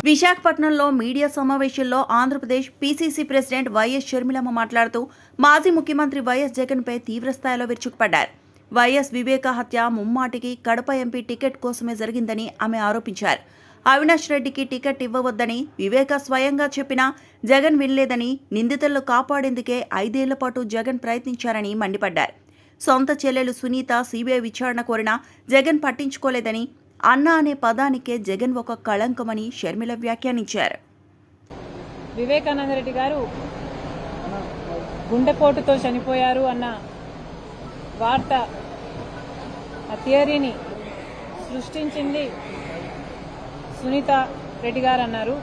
విశాఖపట్నంలో మీడియా సమావేశంలో Andhra Pradesh PCC president YS షర్మిలమ్మ మాట్లాడుతూ మాజీ ముఖ్యమంత్రి వైఎస్ జగన్పై తీవ్రస్థాయిలో విరుచుకుపడ్డారు. వైఎస్ వివేక హత్య ముమ్మాటికి కడప ఎంపీ టికెట్ కోసమే జరిగిందని ఆమె ఆరోపించారు. అవినాష్ రెడ్డికి టికెట్ ఇవ్వవద్దని వివేక స్వయంగా చెప్పినా జగన్ వినలేదని, నిందితులను కాపాడేందుకే 5 ఏళ్ల పాటు జగన్ ప్రయత్నించారని మండిపడ్డారు. సొంత చెల్లెలు సునీత సీబీఐ విచారణ కోరినా జగన్ పట్టించుకోలేదని, అన్న అనే పదానికే జగన్ ఒక కళంకమని షర్మిల వ్యాఖ్యానించారు. వివేకానంద రెడ్డి గారు గుండెపోటుతో చనిపోయారు అన్న వార్త, ఆ థియరీని సృష్టించింది సునీత రెడ్డి గారు అన్నారు.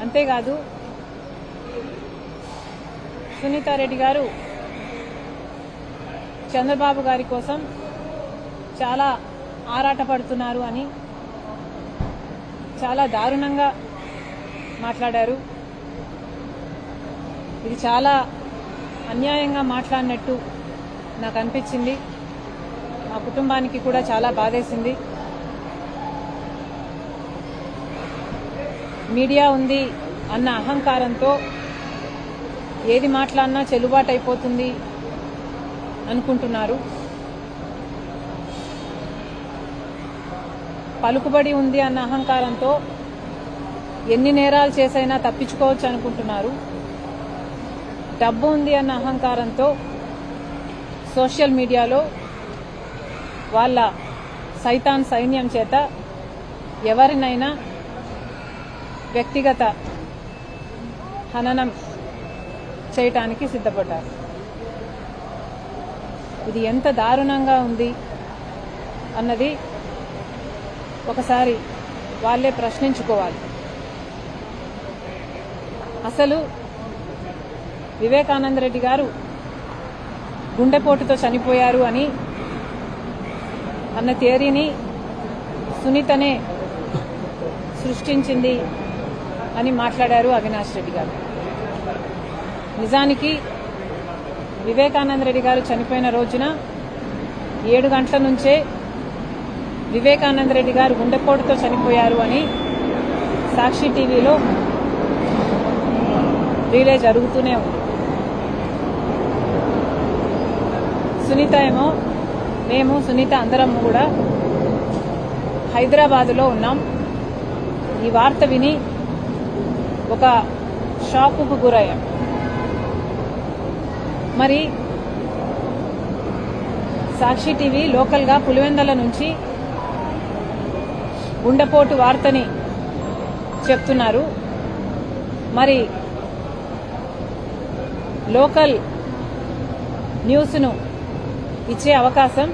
అంతేకాదు సునీత రెడ్డి గారు చంద్రబాబు గారి కోసం చాలా ఆరాటపడుతున్నారు అని చాలా దారుణంగా మాట్లాడారు. ఇది చాలా అన్యాయంగా మాట్లాడినట్టు నాకు అనిపించింది. మా కుటుంబానికి కూడా చాలా బాధేసింది. మీడియా ఉంది అన్న అహంకారంతో ఏది మాట్లాడినా చెల్లుబాటు అయిపోతుంది అనుకుంటున్నారు. పలుకుబడి ఉంది అన్న అహంకారంతో ఎన్ని నేరాలు చేసైనా తప్పించుకోవచ్చు అనుకుంటున్నారు. డబ్బు ఉంది అన్న అహంకారంతో సోషల్ మీడియాలో వాళ్ళ సైతాన్ సైన్యం చేత ఎవరినైనా వ్యక్తిగత హననం చేయటానికి సిద్ధపడ్డారు. ఇది ఎంత దారుణంగా ఉంది అన్నది ఒకసారి వాళ్ళే ప్రశ్నించుకోవాలి. అసలు వివేకానంద రెడ్డి గారు గుండెపోటుతో చనిపోయారు అని అన్న థియరీని సునీతనే సృష్టించింది అని మాట్లాడారు అవినాష్ రెడ్డి గారు. నిజానికి వివేకానంద రెడ్డి గారు చనిపోయిన రోజున 7 గంటల నుంచే వివేకానంద రెడ్డి గారు గుండెపోటుతో చనిపోయారు అని సాక్షి టీవీలో రీలే జరుగుతూనే ఉంది. సునీత ఏమో, మేము సునీత అందరం కూడా హైదరాబాదులో ఉన్నాం. ఈ వార్త విని ఒక షాకుకు గురయ్యాం. మరి సాక్షి టీవీ లోకల్గా పులివెందల నుంచి గుండెపోటు వార్తని చెప్తున్నారు. మరి లోకల్ న్యూస్ను ఇచ్చే అవకాశం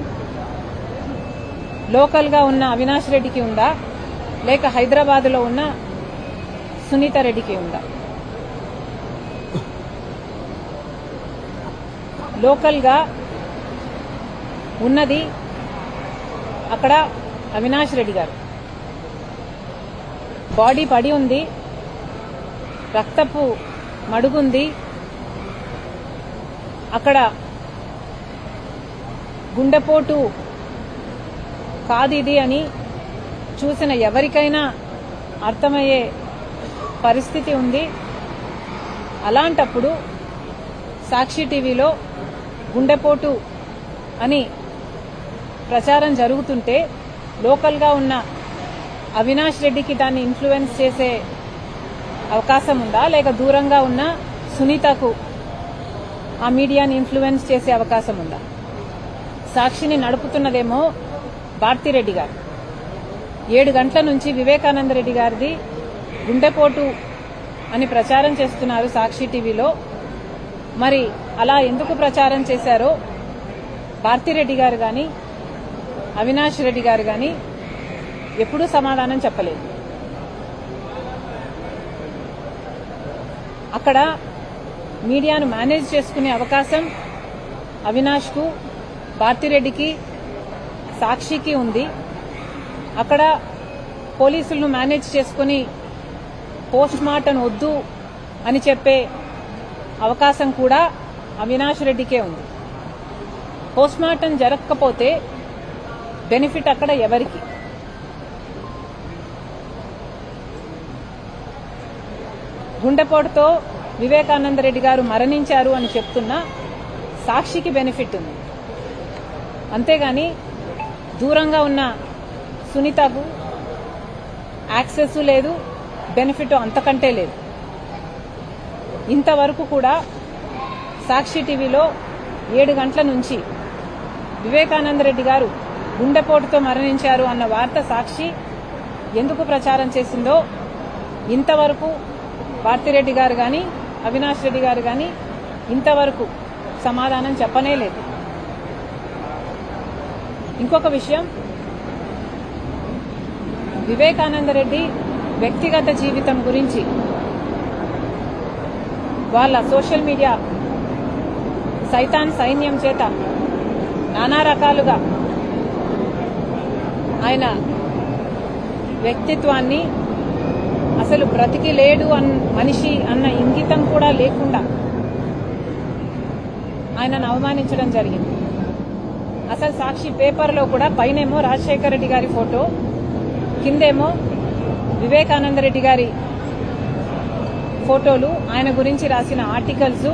లోకల్గా ఉన్న అవినాష్ రెడ్డికి ఉందా, లేక హైదరాబాద్లో ఉన్న సునీత రెడ్డికి ఉందా? లోకల్గా ఉన్నది అక్కడ అవినాష్ రెడ్డి గారు. బాడీ పడి ఉంది, రక్తపు మడుగుంది. అక్కడ గుండెపోటు కాదిది అని చూసిన ఎవరికైనా అర్థమయ్యే పరిస్థితి ఉంది. అలాంటప్పుడు సాక్షి టీవీలో గుండెపోటు అని ప్రచారం జరుగుతుంటే లోకల్గా ఉన్న అవినాష్ రెడ్డికి దాన్ని ఇన్ఫ్లుయెన్స్ చేసే అవకాశం ఉందా, లేక దూరంగా ఉన్న సునీతకు ఆ మీడియాని ఇన్ఫ్లుయెన్స్ చేసే అవకాశం ఉందా? సాక్షిని నడుపుతున్నదేమో భారతిరెడ్డి గారు. 7 గంటల నుంచి వివేకానంద రెడ్డి గారిది గుండెపోటు అని ప్రచారం చేస్తున్నారు సాక్షి టీవీలో. మరి అలా ఎందుకు ప్రచారం చేశారో భారతిరెడ్డి గారు కానీ అవినాష్ రెడ్డి గారు కానీ ఎప్పుడూ సమాధానం చెప్పలేదు. అక్కడ మీడియాను మేనేజ్ చేసుకునే అవకాశం అవినాష్కు, భారతిరెడ్డికి, సాక్షికి ఉంది. అక్కడ పోలీసులను మేనేజ్ చేసుకుని పోస్ట్ మార్టం వద్దు అని చెప్పే అవకాశం కూడా అవినాష్ రెడ్డికే ఉంది. పోస్ట్ మార్టం జరగకపోతే బెనిఫిట్ అక్కడ ఎవరికి? గుండెపోటుతో వివేకానంద రెడ్డి గారు మరణించారు అని చెప్తున్నా సాక్షికి బెనిఫిట్ ఉంది. అంతేగాని దూరంగా ఉన్న సునీతకు యాక్సెస్ లేదు, బెనిఫిట్ అంతకంటే లేదు. ఇంతవరకు కూడా సాక్షి టీవీలో 7 గంటల నుంచి వివేకానంద రెడ్డి గారు గుండెపోటుతో మరణించారు అన్న వార్త సాక్షి ఎందుకు ప్రచారం చేసిందో ఇంతవరకు భారతిరెడ్డి గారు కానీ అవినాష్ రెడ్డి గారు కానీ ఇంతవరకు సమాధానం చెప్పనే లేదు. ఇంకొక విషయం, వివేకానంద రెడ్డి వ్యక్తిగత జీవితం గురించి వాళ్ళ సోషల్ మీడియా సైతాన్ సైన్యం చేత నానా రకాలుగా ఆయన వ్యక్తిత్వాన్ని అసలు బ్రతికి లేడు మనిషి అన్న ఇంగితం కూడా లేకుండా ఆయనను అవమానించడం జరిగింది. అసలు సాక్షి పేపర్లో కూడా పైనేమో రాజశేఖర రెడ్డి గారి ఫోటో, కిందేమో వివేకానంద రెడ్డి గారి ఫోటోలు, ఆయన గురించి రాసిన ఆర్టికల్స్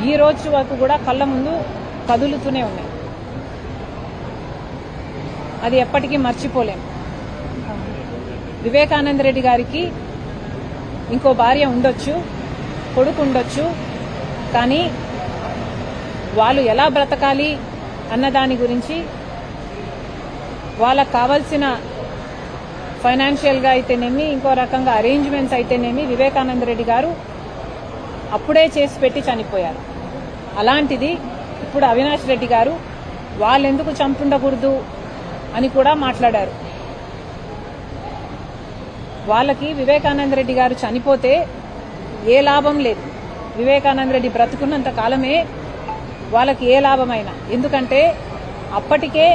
ఈ రోజు వరకు కూడా కళ్ళ ముందు కదులుతూనే ఉన్నాయి. అది ఎప్పటికీ మర్చిపోలేం. వివేకానంద రెడ్డి గారికి ఇంకో భార్య ఉండొచ్చు, కొడుకు ఉండొచ్చు, కానీ వాళ్ళు ఎలా బ్రతకాలి అన్న దాని గురించి వాళ్ళకు కావాల్సిన ఫైనాన్షియల్గా అయితేనేమి, ఇంకో రకంగా అరేంజ్మెంట్స్ అయితేనేమి వివేకానంద రెడ్డి గారు అప్పుడే చేసి పెట్టి చనిపోయారు. అలాంటిది ఇప్పుడు అవినాష్ రెడ్డి గారు వాళ్ళెందుకు చంపుండకూడదు అని కూడా మాట్లాడారు. వాళ్ళకి వివేకానంద రెడ్డి గారు చనిపోతే ఏ లాభం లేదు. వివేకానంద రెడ్డి బ్రతుకున్నంత కాలమే వాళ్ళకి ఏ లాభమైనా, ఎందుకంటే అప్పటికే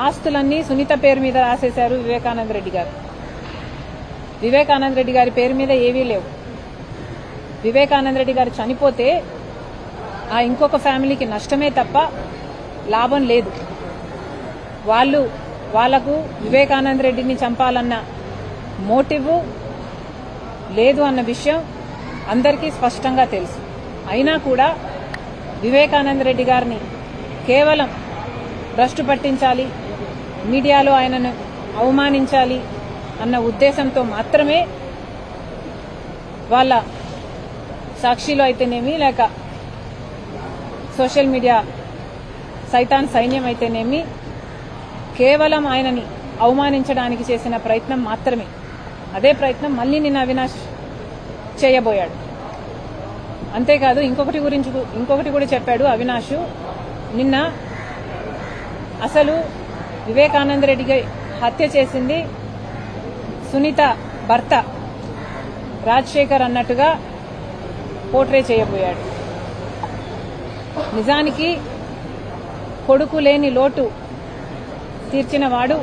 ఆస్తులన్నీ సునీత పేరు మీద రాసేశారు వివేకానంద రెడ్డి గారు. వివేకానంద రెడ్డి గారి పేరు మీద ఏవీ లేవు. వివేకానంద రెడ్డి గారు చనిపోతే ఆ ఇంకొక ఫ్యామిలీకి నష్టమే తప్ప లాభం లేదు. వాళ్లకు వివేకానంద రెడ్డిని చంపాలన్న మోటివ్ లేదు అన్న విషయం అందరికీ స్పష్టంగా తెలుసు. అయినా కూడా వివేకానంద రెడ్డి గారిని కేవలం భ్రష్టు పట్టించాలి, మీడియాలో ఆయనను అవమానించాలి అన్న ఉద్దేశంతో మాత్రమే వాళ్ళ సాక్షిలో అయితేనేమి, లేక సోషల్ మీడియా సైతాన్ సైన్యం అయితేనేమి కేవలం ఆయనని అవమానించడానికి చేసిన ప్రయత్నం మాత్రమే. అదే ప్రయత్నం మళ్ళీ నిన్న అవినాష్ చేయబోయాడు. అంతేకాదు ఇంకొకటి కూడా చెప్పాడు అవినాష్. నిన్న అసలు వివేకానంద రెడ్డికి హత్య చేసింది సునీత భర్త రాజశేఖర్ అన్నట్టుగా పోర్ట్రే చేయబోయాడు. నిజానికి కొడుకు లేని లోటు తీర్చిన వాడు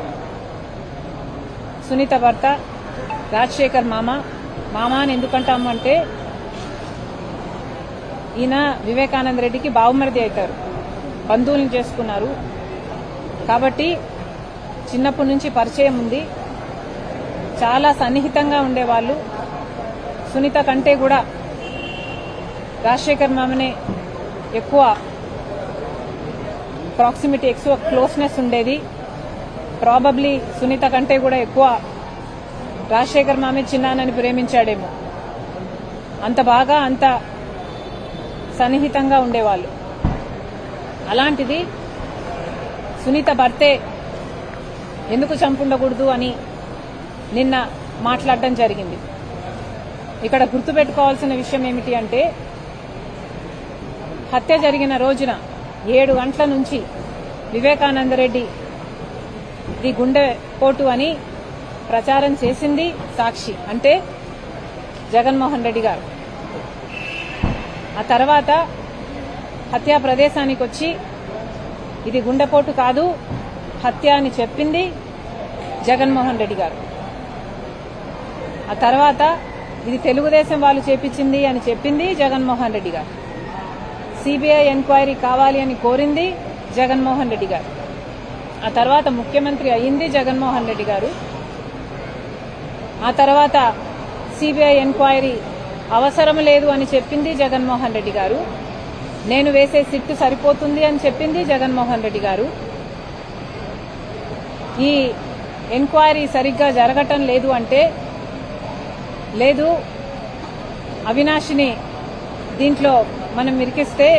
సునీత భర్త రాజశేఖర్ మామ అని ఎందుకంటామంటే ఈయన వివేకానంద రెడ్డికి బావమరిది అవుతారు, బంధువులను చేసుకున్నారు కాబట్టి చిన్నప్పటి నుంచి పరిచయం ఉంది, చాలా సన్నిహితంగా ఉండేవాళ్ళు. సునీత కంటే కూడా రాజశేఖర్ మామనే ఎక్కువ ప్రాక్సిమిటీ, ఎక్కువ క్లోజ్నెస్ ఉండేది. ప్రాబబ్లీ సునీత కంటే కూడా ఎక్కువ రాజశేఖర్ మామే చిన్నానని ప్రేమించాడేమో, అంత బాగా అంత సన్నిహితంగా ఉండేవాళ్ళు. అలాంటిది సునీత భర్తే ఎందుకు చంపుండకూడదు అని నిన్న మాట్లాడడం జరిగింది. ఇక్కడ గుర్తుపెట్టుకోవాల్సిన విషయం ఏమిటి అంటే, హత్య జరిగిన రోజున 7 గంటల నుంచి వివేకానంద రెడ్డి ఇది గుండెపోటు అని ప్రచారం చేసింది సాక్షి, అంటే జగన్మోహన్ రెడ్డి గారు. ఆ తర్వాత హత్యా ప్రదేశానికి వచ్చి ఇది గుండెపోటు కాదు హత్య అని చెప్పింది జగన్మోహన్ రెడ్డి గారు. ఆ తర్వాత ఇది తెలుగుదేశం వాళ్ళు చేపించింది అని చెప్పింది జగన్మోహన్ రెడ్డి గారు. సిబిఐ ఎంక్వైరీ కావాలి అని కోరింది జగన్మోహన్ రెడ్డి గారు. ఆ తర్వాత ముఖ్యమంత్రి అయ్యింది జగన్మోహన్ రెడ్డి గారు. ఆ తర్వాత సిబిఐ ఎంక్వైరీ అవసరం లేదు అని చెప్పింది జగన్మోహన్ రెడ్డి గారు. నేను వేసే సిట్టు సరిపోతుంది అని చెప్పింది జగన్మోహన్ రెడ్డి గారు. ఈ ఎంక్వైరీ సరిగ్గా జరగటం లేదు అంటే, లేదు అవినాష్ని దీంట్లో మనం ఇరికిస్తే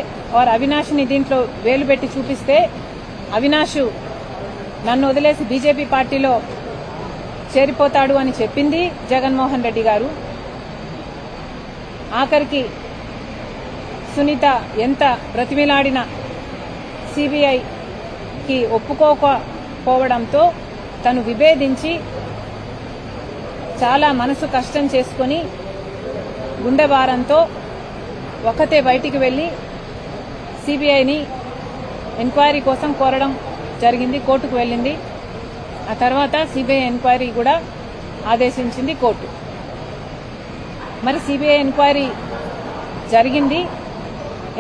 అవినాష్ని దీంట్లో వేలు పెట్టి చూపిస్తే అవినాష్ నన్ను వదిలేసి బీజేపీ పార్టీలో చేరిపోతాడు అని చెప్పింది జగన్మోహన్ రెడ్డి గారు. ఆఖరికి సునీత ఎంత బ్రతిమిలాడినా సిబిఐకి ఒప్పుకోకపోవడంతో తను విభేదించి చాలా మనసు కష్టం చేసుకుని గుండె భారంతో ఒకతే బయటికి వెళ్లి సిబిఐని ఎంక్వైరీ కోసం కోరడం జరిగింది. కోర్టుకు వెళ్ళింది. ఆ తర్వాత సిబిఐ ఎంక్వైరీ కూడా ఆదేశించింది కోర్టు. మరి సిబిఐ ఎంక్వైరీ జరిగింది.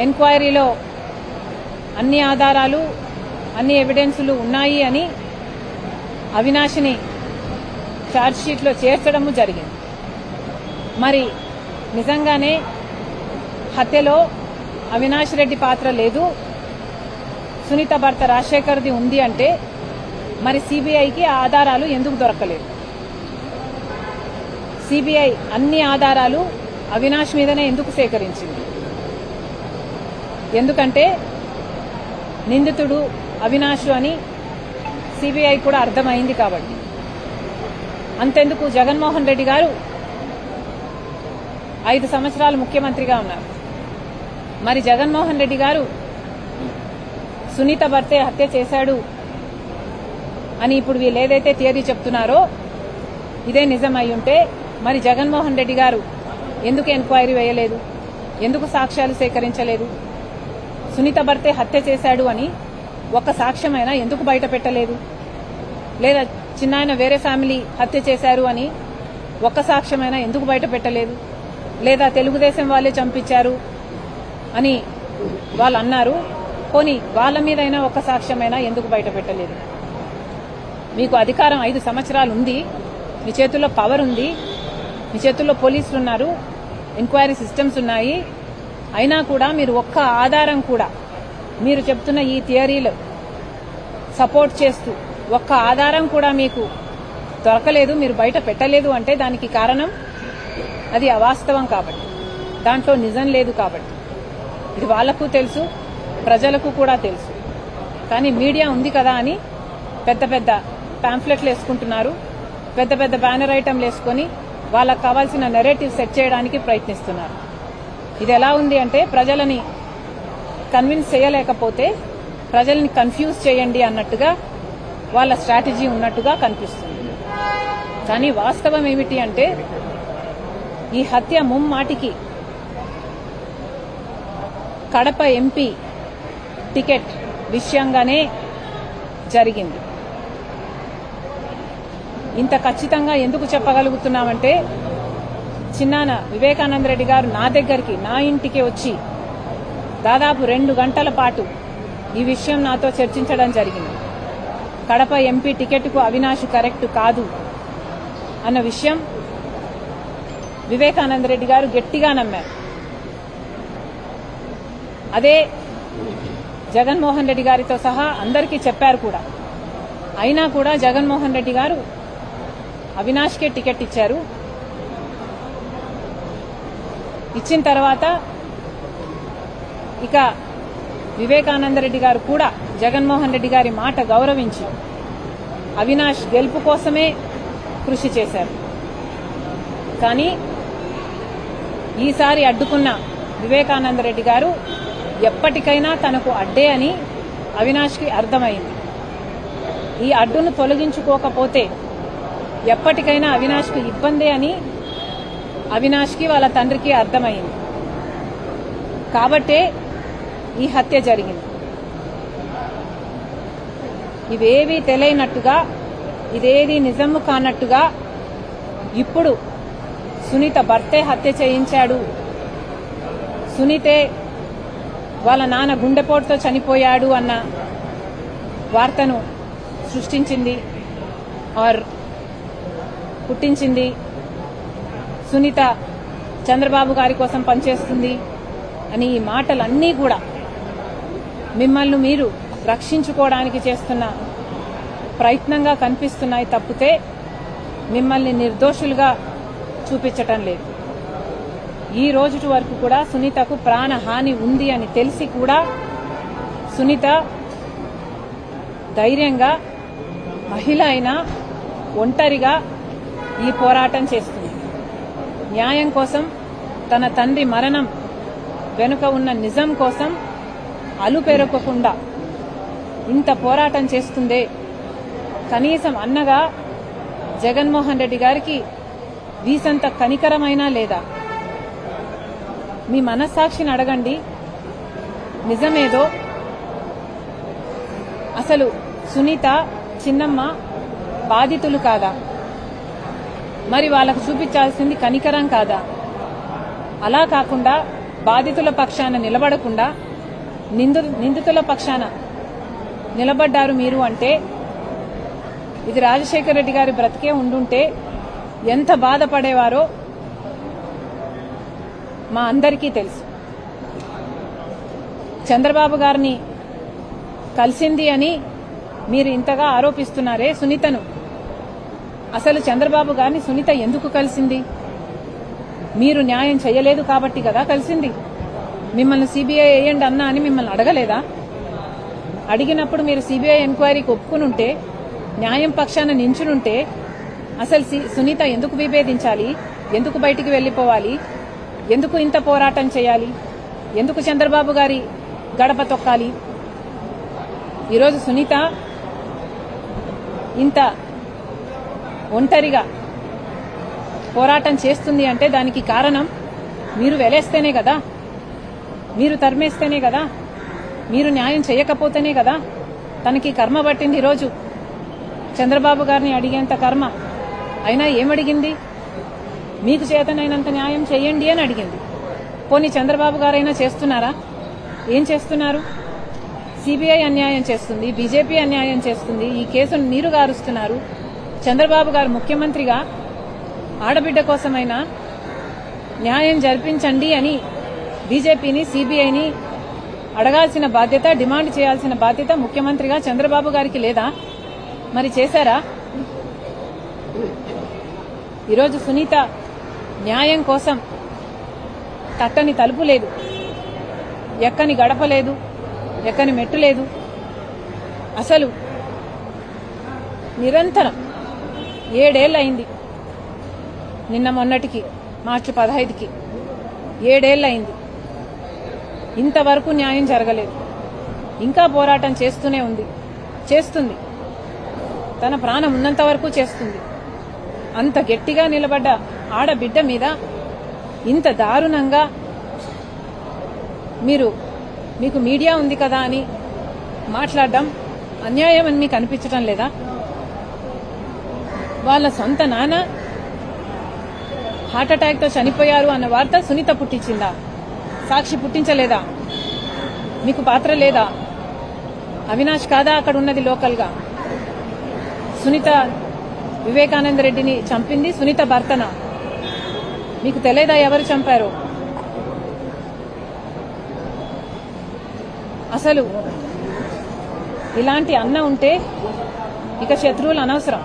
ఎంక్వైరీలో అన్ని ఆధారాలు అన్ని ఎవిడెన్సులు ఉన్నాయి అని అవినాష్ని ఛార్జ్షీట్లో చేర్చడము జరిగింది. మరి నిజంగానే హత్యలో అవినాష్ రెడ్డి పాత్ర లేదు, సునీత భర్త రాజశేఖర్ది ఉంది అంటే మరి సిబిఐకి ఆ ఆధారాలు ఎందుకు దొరకలేదు? సిబిఐ అన్ని ఆధారాలు అవినాష్ మీదనే ఎందుకు సేకరించింది? ఎందుకంటే నిందితుడు అవినాష్ అని సిబిఐ కూడా అర్థమైంది కాబట్టి. అంతెందుకు జగన్మోహన్ రెడ్డి గారు 5 సంవత్సరాలు ముఖ్యమంత్రిగా ఉన్నారు. మరి జగన్మోహన్ రెడ్డి గారు సునీత భర్తే హత్య చేశాడు అని ఇప్పుడు వీళ్ళు ఏదైతే థియరీ చెప్తున్నారో ఇదే నిజం అయి ఉంటే మరి జగన్మోహన్ రెడ్డి గారు ఎందుకు ఎంక్వైరీ వేయలేదు? ఎందుకు సాక్ష్యాలు సేకరించలేదు? సునీత భర్తే హత్య చేశాడు అని ఒక్క సాక్ష్యమైనా ఎందుకు బయట పెట్టలేదు? లేదా చిన్నాయన వేరే ఫ్యామిలీ హత్య చేశారు అని ఒక్క సాక్ష్యమైనా ఎందుకు బయట పెట్టలేదు? లేదా తెలుగుదేశం వాళ్ళే చంపించారు అని వాళ్ళు అన్నారు, పోనీ వాళ్ళ మీదైనా ఒక్క సాక్ష్యమైనా ఎందుకు బయట పెట్టలేదు? మీకు అధికారం 5 సంవత్సరాలు ఉంది, మీ చేతుల్లో పవర్ ఉంది, మీ చేతుల్లో పోలీసులు ఉన్నారు, ఎంక్వైరీ సిస్టమ్స్ ఉన్నాయి. అయినా కూడా మీరు ఒక్క ఆధారం కూడా మీరు చెప్తున్న ఈ థియరీలు సపోర్ట్ చేస్తూ ఒక్క ఆధారం కూడా మీకు దొరకలేదు, మీరు బయట పెట్టలేదు అంటే దానికి కారణం అది అవాస్తవం కాబట్టి, దాంట్లో నిజం లేదు కాబట్టి. ఇది వాళ్లకు తెలుసు, ప్రజలకు కూడా తెలుసు. కానీ మీడియా ఉంది కదా అని పెద్ద పెద్ద పాంఫ్లెట్లు వేసుకుంటున్నారు, పెద్ద పెద్ద బ్యానర్ ఐటమ్లు వేసుకుని వాళ్ళకు కావాల్సిన నెరేటివ్ సెట్ చేయడానికి ప్రయత్నిస్తున్నారు. ఇది ఎలా ఉంది అంటే ప్రజలని కన్విన్స్ చేయలేకపోతే ప్రజల్ని కన్ఫ్యూజ్ చేయండి అన్నట్టుగా వాళ్ళ స్ట్రాటజీ ఉన్నట్టుగా కనిపిస్తుంది. కానీ వాస్తవం ఏమిటి అంటే ఈ హత్య ముమ్మాటికి కడప ఎంపీ టికెట్ విషయంగానే జరిగింది. ఇంత ఖచ్చితంగా ఎందుకు చెప్పగలుగుతున్నామంటే చిన్నాన వివేకానంద రెడ్డి గారు నా దగ్గరికి, నా ఇంటికి వచ్చి దాదాపు 2 గంటల పాటు ఈ విషయం నాతో చర్చించడం జరిగింది. కడప ఎంపీ టికెట్కు అవినాష్ కరెక్ట్ కాదు అన్న విషయం వివేకానంద రెడ్డి గారు గట్టిగా నమ్మారు. అదే జగన్మోహన్ రెడ్డి గారితో సహా అందరికీ చెప్పారు కూడా. అయినా కూడా జగన్మోహన్ రెడ్డి గారు అవినాష్కే టికెట్ ఇచ్చారు. ఇచ్చిన తర్వాత ఇక వివేకానంద రెడ్డి గారు కూడా జగన్మోహన్ రెడ్డి గారి మాట గౌరవించి అవినాష్ గెలుపు కోసమే కృషి చేశారు. కానీ ఈసారి అడ్డుకున్న వివేకానంద రెడ్డి గారు ఎప్పటికైనా తనకు అడ్డే అని అవినాష్కి అర్థమైంది. ఈ అడ్డును తొలగించుకోకపోతే ఎప్పటికైనా అవినాష్కి ఇబ్బందే అని అవినాష్కి వాళ్ళ తండ్రికి అర్థమైంది. కాబట్టే ఈ హత్య జరిగింది. ఇవేవీ తెలియనట్టుగా, ఇదేది నిజము కానట్టుగా ఇప్పుడు సునీత భర్తే హత్య చేయించాడు, సునీతే వాళ్ళ నాన్న గుండెపోటుతో చనిపోయాడు అన్న వార్తను సృష్టించింది ఆర్ పుట్టించింది సునీత చంద్రబాబు గారి కోసం పనిచేస్తుంది అని ఈ మాటలన్నీ కూడా మిమ్మల్ని మీరు రక్షించుకోవడానికి చేస్తున్న ప్రయత్నంగా కనిపిస్తున్నాయి తప్పితే మిమ్మల్ని నిర్దోషులుగా చూపించటం లేదు. ఈ రోజు వరకు కూడా సునీతకు ప్రాణహాని ఉంది అని తెలిసి కూడా సునీత ధైర్యంగా మహిళ అయినా ఒంటరిగా ఈ పోరాటం చేస్తుంది. న్యాయం కోసం, తన తండ్రి మరణం వెనుక ఉన్న నిజం కోసం అలుపెరగకుండా ఇంత పోరాటం చేస్తుందే. కనీసం అన్నగా జగన్మోహన్ రెడ్డి గారికి వీసంత కనికరమైనా లేదా? మీ మనస్సాక్షిని అడగండి, నిజమేదో. అసలు సునీత, చిన్నమ్మ బాధితులు కాదా? మరి వాళ్ళకు చూపించాల్సింది కనికరం కాదా? అలా కాకుండా బాధితుల పక్షాన నిలబడకుండా నిందితుల పక్షాన నిలబడ్డారు మీరు అంటే ఇది రాజశేఖర రెడ్డి గారి బ్రతికే ఉండుంటే ఎంత బాధపడేవారో మా అందరికీ తెలుసు. చంద్రబాబు గారిని కలిసింది అని మీరు ఇంతగా ఆరోపిస్తున్నారే సునీతను. అసలు చంద్రబాబు గారిని సునీత ఎందుకు కలిసింది? మీరు న్యాయం చేయలేదు కాబట్టి కదా కలిసింది. మిమ్మల్ని సిబిఐ వేయండి అన్నా అని మిమ్మల్ని అడగలేదా? అడిగినప్పుడు మీరు సిబిఐ ఎంక్వైరీకి ఒప్పుకునుంటే, న్యాయం పక్షాన నించునుంటే అసలు సునీత ఎందుకు విభేదించాలి? ఎందుకు బయటికి వెళ్లిపోవాలి? ఎందుకు ఇంత పోరాటం చేయాలి? ఎందుకు చంద్రబాబు గారి గడప తొక్కాలి? ఈరోజు సునీత ఇంత ఒంటరిగా పోరాటం చేస్తుంది అంటే దానికి కారణం మీరు వెలేస్తేనే కదా, మీరు తరిమేస్తేనే కదా, మీరు న్యాయం చేయకపోతేనే కదా. తనకి కర్మ పట్టింది ఈరోజు చంద్రబాబు గారిని అడిగేంత కర్మ. అయినా ఏమడిగింది? మీకు చేతనైనంత న్యాయం చేయండి అని అడిగింది. పోనీ చంద్రబాబు గారైనా చేస్తున్నారా? ఏం చేస్తున్నారు? సిబిఐ అన్యాయం చేస్తుంది, బీజేపీ అన్యాయం చేస్తుంది, ఈ కేసును నీరు గారుస్తున్నారు. చంద్రబాబు గారు ముఖ్యమంత్రిగా ఆడబిడ్డ కోసమైనా న్యాయం జరిపించండి అని బీజేపీని, సిబిఐని అడగాల్సిన బాధ్యత, డిమాండ్ చేయాల్సిన బాధ్యత ముఖ్యమంత్రిగా చంద్రబాబు గారికి లేదా? మరి చేశారా? ఈరోజు సునీత న్యాయం కోసం తట్టని తలుపు లేదు, ఎక్కని గడప లేదు, ఎక్కని మెట్టు లేదు. అసలు నిరంతరం 7 అయింది. నిన్న మొన్నటికి మార్చి 15కి 7 అయింది. ఇంతవరకు న్యాయం జరగలేదు. ఇంకా పోరాటం చేస్తూనే ఉంది, చేస్తుంది. తన ప్రాణం ఉన్నంత వరకు చేస్తుంది. అంత గట్టిగా నిలబడ్డ ఆడబిడ్డ మీద ఇంత దారుణంగా మీకు మీడియా ఉంది కదా అని మాట్లాడడం అన్యాయం అని మీకు అనిపించడం లేదా? వాళ్ళ సొంత నాన్న హార్ట్అటాక్తో చనిపోయారు అన్న వార్త సునీత పుట్టించిందా? సాక్షి పుట్టించలేదా? మీకు పాత్ర లేదా? అవినాష్ కాదా అక్కడ ఉన్నది లోకల్గా? సునీత వివేకానంద రెడ్డిని చంపింది సునీత భర్తన. మీకు తెలియదా ఎవరు చంపారు? అసలు ఇలాంటి అన్న ఉంటే ఇక శత్రువులు అనవసరం.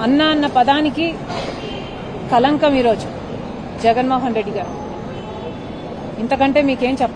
అన్న అన్న పదానికి కలంకం ఈరోజు జగన్మోహన్ రెడ్డి గారు. ఇంతకంటే మీకేం చెప్పాలి?